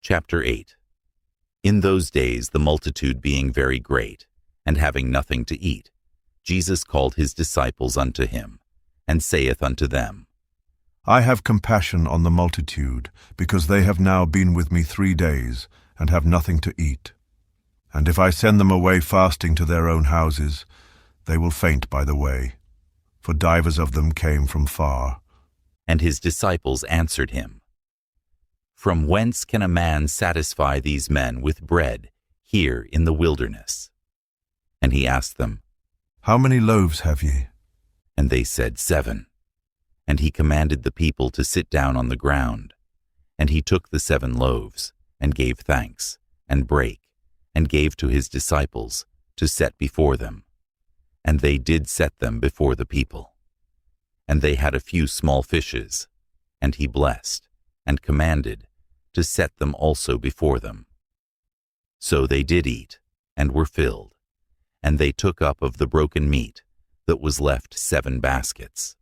Chapter 8. In those days the multitude being very great, and having nothing to eat, Jesus called his disciples unto him, and saith unto them, I have compassion on the multitude, because they have now been with me 3 days, and have nothing to eat. And if I send them away fasting to their own houses, they will faint by the way, for divers of them came from far. And his disciples answered him, From whence can a man satisfy these men with bread here in the wilderness? And he asked them, How many loaves have ye? And they said, 7. And he commanded the people to sit down on the ground. And he took the 7 loaves, and gave thanks, and brake, and gave to his disciples to set before them. And they did set them before the people. And they had a few small fishes, and he blessed, and commanded to set them also before them. So they did eat, and were filled, and they took up of the broken meat that was left 7 baskets.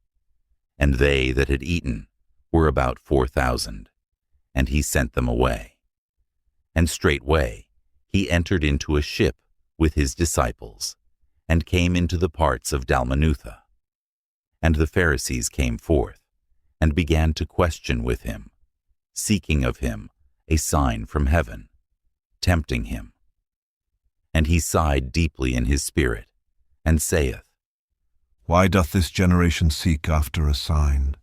And they that had eaten were about 4,000, and he sent them away. And straightway he entered into a ship with his disciples, and came into the parts of Dalmanutha. And the Pharisees came forth, and began to question with him, seeking of him a sign from heaven, tempting him. And he sighed deeply in his spirit, and saith, Why doth this generation seek after a sign?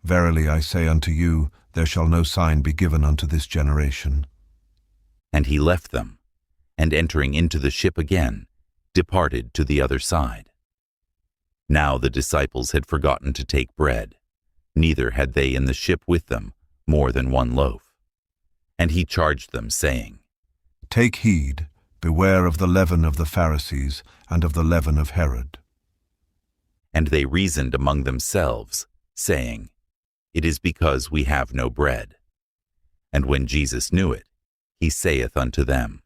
Verily I say unto you, there shall no sign be given unto this generation. And he left them, and entering into the ship again, departed to the other side. Now the disciples had forgotten to take bread, neither had they in the ship with them more than 1 loaf. And he charged them, saying, Take heed, beware of the leaven of the Pharisees, and of the leaven of Herod. And they reasoned among themselves, saying, It is because we have no bread. And when Jesus knew it, he saith unto them,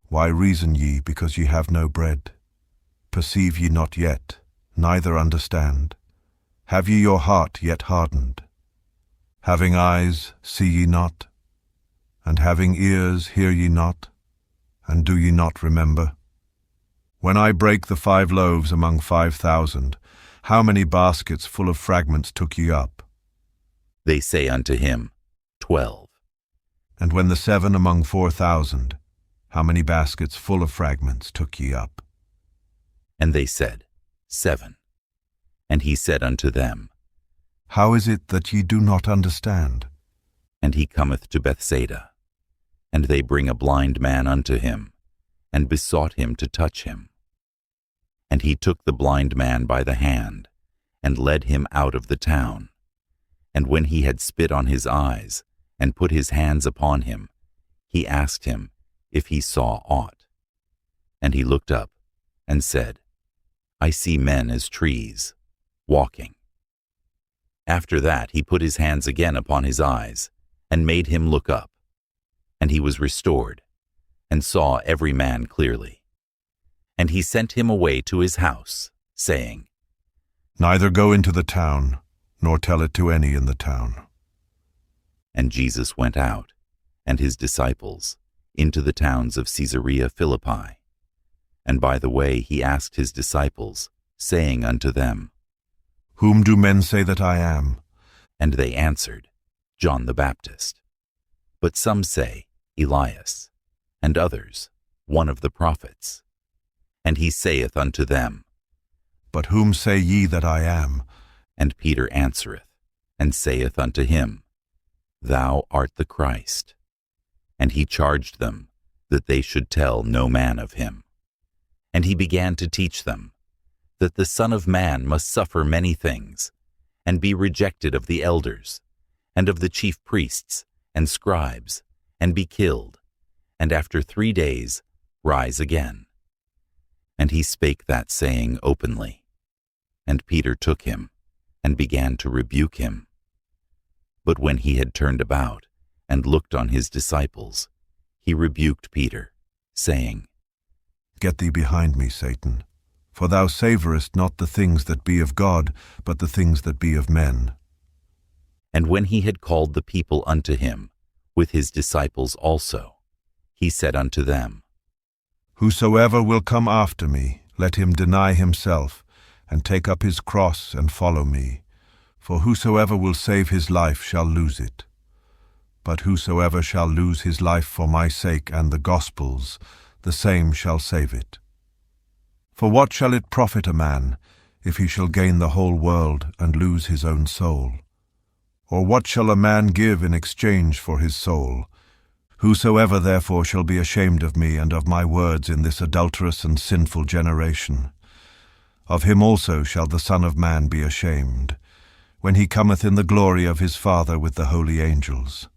Why reason ye, because ye have no bread? Perceive ye not yet, neither understand? Have ye your heart yet hardened? Having eyes, see ye not? And having ears, hear ye not? And do ye not remember? When I brake the 5 loaves among 5,000, how many baskets full of fragments took ye up? They say unto him, 12. And when the 7 among 4,000, how many baskets full of fragments took ye up? And they said, 7. And he said unto them, How is it that ye do not understand? And he cometh to Bethsaida. And they bring a blind man unto him, and besought him to touch him. And he took the blind man by the hand, and led him out of the town. And when he had spit on his eyes, and put his hands upon him, he asked him if he saw aught. And he looked up, and said, I see men as trees, walking. After that he put his hands again upon his eyes, and made him look up. And he was restored, and saw every man clearly. And he sent him away to his house, saying, Neither go into the town, nor tell it to any in the town. And Jesus went out, and his disciples, into the towns of Caesarea Philippi. And by the way he asked his disciples, saying unto them, Whom do men say that I am? And they answered, John the Baptist. But some say, Elias, and others, one of the prophets. And he saith unto them, But whom say ye that I am? And Peter answereth, and saith unto him, Thou art the Christ. And he charged them that they should tell no man of him. And he began to teach them that the Son of Man must suffer many things, and be rejected of the elders, and of the chief priests and scribes, and be killed, and after 3 days rise again. And he spake that saying openly. And Peter took him, and began to rebuke him. But when he had turned about, and looked on his disciples, he rebuked Peter, saying, Get thee behind me, Satan, for thou savorest not the things that be of God, but the things that be of men. And when he had called the people unto him, with his disciples also. He said unto them, Whosoever will come after me, let him deny himself, and take up his cross and follow me. For whosoever will save his life shall lose it. But whosoever shall lose his life for my sake and the gospel's, the same shall save it. For what shall it profit a man, if he shall gain the whole world and lose his own soul? Or what shall a man give in exchange for his soul? Whosoever therefore shall be ashamed of me and of my words in this adulterous and sinful generation, of him also shall the Son of Man be ashamed, when he cometh in the glory of his Father with the holy angels.